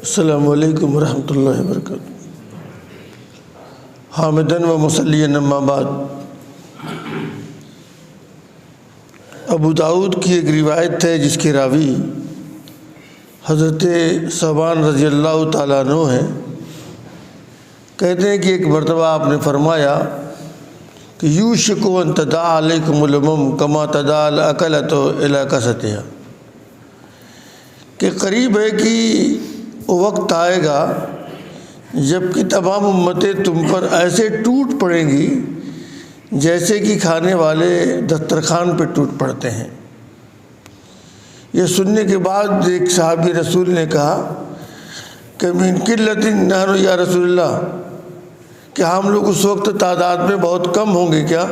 السلام علیکم ورحمۃ اللہ وبرکاتہ۔ حامدن و مصلیًا اما بعد، ابو داؤد کی ایک روایت ہے جس کے راوی حضرت ثوبان رضی اللہ تعالیٰ عنہ ہیں۔ کہتے ہیں کہ ایک مرتبہ آپ نے فرمایا کہ یوشک ان تداعی علیکم الامم کما تداعی الاکلۃ الی کستھا، کہ قریب ہے کہ وقت آئے گا جب کہ تمام امتیں تم پر ایسے ٹوٹ پڑیں گی جیسے کہ کھانے والے دسترخوان پہ ٹوٹ پڑتے ہیں۔ یہ سننے کے بعد ایک صحابی رسول نے کہا کہ من قلۃ نحن یا رسول اللہ، کہ ہم لوگ اس وقت تعداد میں بہت کم ہوں گے کیا؟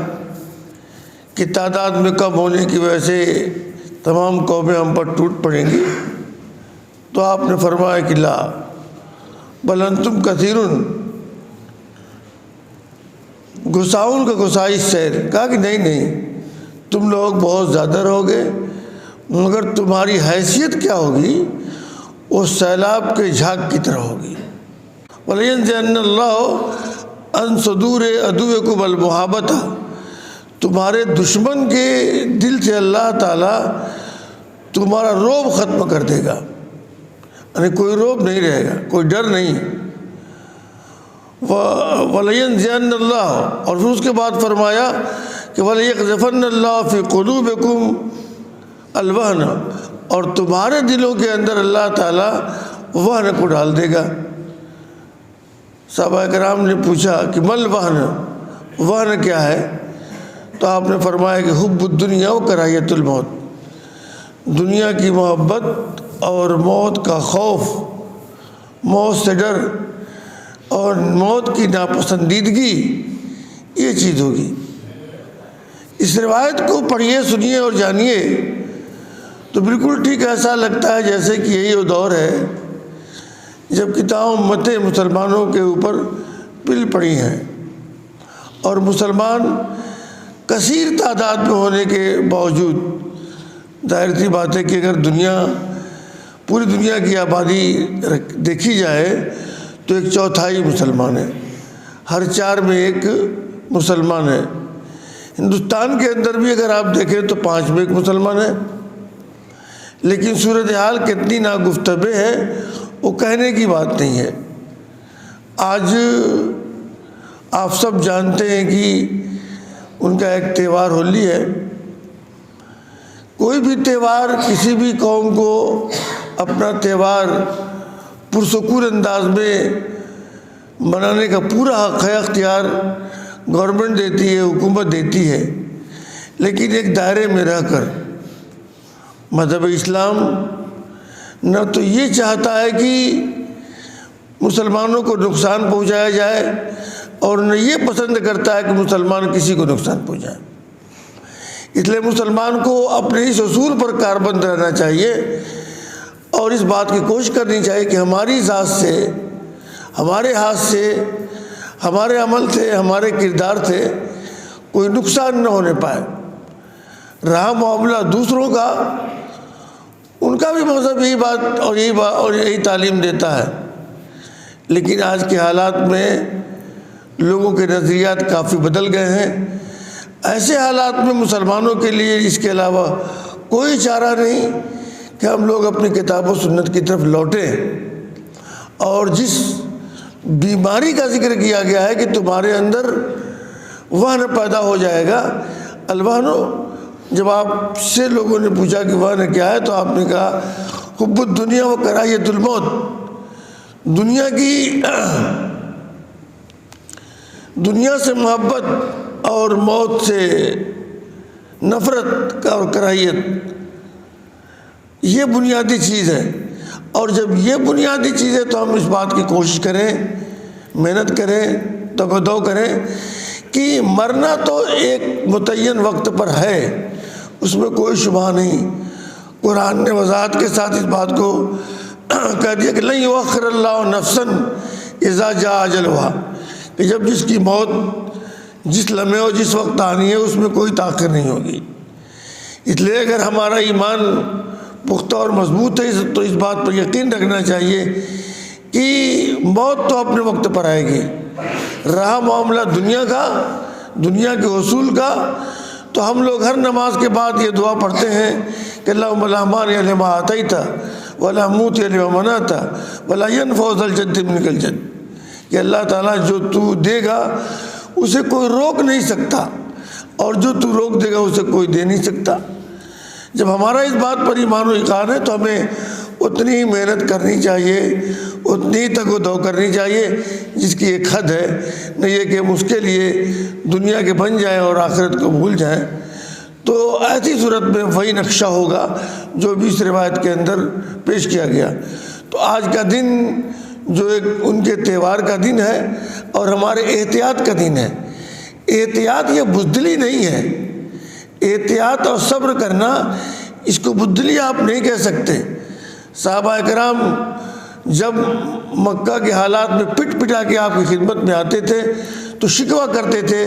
کہ تعداد میں کم ہونے کی وجہ سے تمام قومیں ہم پر ٹوٹ پڑیں گی؟ تو آپ نے فرمایا کہ لا بل انتم کثیرون، گھساؤن کا گھسائش سیر، کہا کہ نہیں تم لوگ بہت زیادہ رہو گے، مگر تمہاری حیثیت کیا ہوگی؟ وہ سیلاب کے جھاگ کی طرح ہوگی۔ وَلَيَنزِعَنَّ اللَّهُ عَنْ صُدُورِ عَدُوِّكُمُ الْمَحَبَّةَ، تمہارے دشمن کے دل سے اللہ تعالیٰ تمہارا رعب ختم کر دے گا، یعنی کوئی رعب نہیں رہے گا، کوئی ڈر نہیں۔ وَلَيَنزِعَنَّ اللَّهُ، اور پھر اس کے بعد فرمایا کہ وَلَيَقْذِفَنَّ اللَّهُ فِي قُلُوبِكُمْ الْوَهْنَ، اور تمہارے دلوں کے اندر اللہ تعالیٰ وہن کو ڈال دے گا۔ صحابہ کرام نے پوچھا کہ مل وہن، وہن کیا ہے؟ تو آپ نے فرمایا کہ حب الدنیا و کراہیت الموت، دنیا کی محبت اور موت کا خوف، موت سے ڈر اور موت کی ناپسندیدگی، یہ چیز ہوگی۔ اس روایت کو پڑھیے، سنیے اور جانیے تو بالکل ٹھیک ایسا لگتا ہے جیسے کہ یہی وہ دور ہے جب کہ تمام امتیں مسلمانوں کے اوپر پل پڑی ہیں، اور مسلمان کثیر تعداد میں ہونے کے باوجود، ظاہر سی بات ہے کہ اگر پوری دنیا کی آبادی دیکھی جائے تو 1/4 مسلمان ہیں، ہر 4 میں 1 مسلمان ہے۔ ہندوستان کے اندر بھی اگر آپ دیکھیں تو 5 میں 1 مسلمان ہے، لیکن صورتحال کتنی ناگفتبے ہے وہ کہنے کی بات نہیں ہے۔ آج آپ سب جانتے ہیں کہ ان کا ایک تہوار ہولی ہے۔ کوئی بھی تہوار کسی بھی قوم کو اپنا تہوار پرسکون انداز میں منانے کا پورا حق ہے، اختیار گورنمنٹ دیتی ہے، حکومت دیتی ہے، لیکن ایک دائرے میں رہ کر۔ مذہب اسلام نہ تو یہ چاہتا ہے کہ مسلمانوں کو نقصان پہنچایا جائے، اور نہ یہ پسند کرتا ہے کہ مسلمان کسی کو نقصان پہنچائے۔ اس لیے مسلمان کو اپنے اس اصول پر کاربند رہنا چاہیے، اور اس بات کی کوشش کرنی چاہیے کہ ہماری ذات سے، ہمارے ہاتھ سے، ہمارے عمل سے، ہمارے کردار سے کوئی نقصان نہ ہونے پائے۔ رہا معاملہ دوسروں کا، ان کا بھی مذہب یہی بات اور یہی تعلیم دیتا ہے، لیکن آج کے حالات میں لوگوں کے نظریات کافی بدل گئے ہیں۔ ایسے حالات میں مسلمانوں کے لیے اس کے علاوہ کوئی چارہ نہیں کہ ہم لوگ اپنی کتاب و سنت کی طرف لوٹیں، اور جس بیماری کا ذکر کیا گیا ہے کہ تمہارے اندر وہن پیدا ہو جائے گا۔ الوہن، جب آپ سے لوگوں نے پوچھا کہ وہن کیا ہے تو آپ نے کہا حب الدنیا و کراہیت الموت، دنیا سے محبت اور موت سے نفرت اور کراہیت، یہ بنیادی چیز ہے۔ اور جب یہ بنیادی چیز ہے تو ہم اس بات کی کوشش کریں، محنت کریں، تگودو کریں کہ مرنا تو ایک متعین وقت پر ہے، اس میں کوئی شبہ نہیں۔ قرآن نے وضاحت کے ساتھ اس بات کو کہہ دیا کہ لن یؤخر اللہ نفسا اذا جاء اجلھا، کہ جب جس کی موت جس لمحے اور جس وقت آنی ہے اس میں کوئی تاخیر نہیں ہوگی۔ اس لیے اگر ہمارا ایمان پختہ اور مضبوط ہے تو اس بات پر یقین رکھنا چاہیے کہ موت تو اپنے وقت پر آئے گی، رہا معاملہ دنیا کا، دنیا کے حصول کا، تو ہم لوگ ہر نماز کے بعد یہ دعا پڑھتے ہیں کہ اللہم لا مانع لما اعطیت ولا معطی لما منعت ولا ينفع ذا الجد منک الجد، کہ اللہ تعالیٰ جو تو دے گا اسے کوئی روک نہیں سکتا، اور جو تو روک دے گا اسے کوئی دے نہیں سکتا۔ جب ہمارا اس بات پر ایمان و یقین ہے تو ہمیں اتنی ہی محنت کرنی چاہیے، اتنی ہی تگ و دو کرنی چاہیے جس کی ایک حد ہے، نہ یہ کہ ہم اس کے لیے دنیا کے بن جائیں اور آخرت کو بھول جائیں۔ تو ایسی صورت میں وہی نقشہ ہوگا جو بھی اس روایت کے اندر پیش کیا گیا۔ تو آج کا دن جو ایک ان کے تہوار کا دن ہے اور ہمارے احتیاط کا دن ہے۔ احتیاط یہ بزدلی نہیں ہے، احتیاط اور صبر کرنا، اس کو بزدلی آپ نہیں کہہ سکتے۔ صحابہ کرام جب مکہ کے حالات میں پٹ پٹا کے آپ کی خدمت میں آتے تھے تو شکوہ کرتے تھے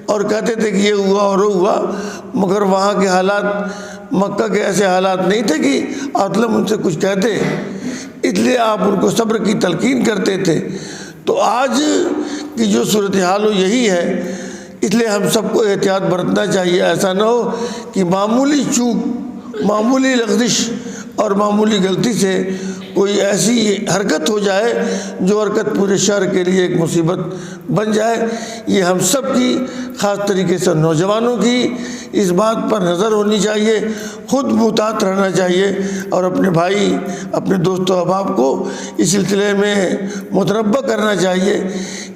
اور کہتے تھے کہ یہ ہوا اور وہ ہوا، مگر وہاں کے حالات، مکہ کے ایسے حالات نہیں تھے کہ اطلب ان سے کچھ کہتے، اس لیے آپ ان کو صبر کی تلقین کرتے تھے۔ تو آج کی جو صورتحال ہو یہی ہے، اس لیے ہم سب کو احتیاط برتنا چاہیے۔ ایسا نہ ہو کہ معمولی چوک، معمولی لغزش اور معمولی غلطی سے کوئی ایسی حرکت ہو جائے جو حرکت پورے شہر کے لیے ایک مصیبت بن جائے۔ یہ ہم سب کی، خاص طریقے سے نوجوانوں کی اس بات پر نظر ہونی چاہیے، خود محتاط رہنا چاہیے اور اپنے بھائی، اپنے دوست و احباب کو اس سلسلے میں متنبہ کرنا چاہیے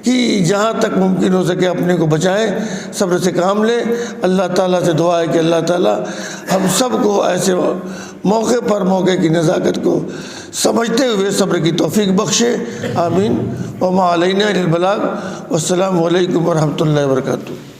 کہ جہاں تک ممکن ہو سکے اپنے کو بچائیں، صبر سے کام لیں۔ اللہ تعالیٰ سے دعا ہے کہ اللہ تعالیٰ ہم سب کو ایسے موقع پر موقع کی نزاکت کو سمجھتے ہوئے صبر کی توفیق بخشے، آمین۔ وما علینا الا البلاغ، والسلام علیکم ورحمۃ اللہ وبرکاتہ۔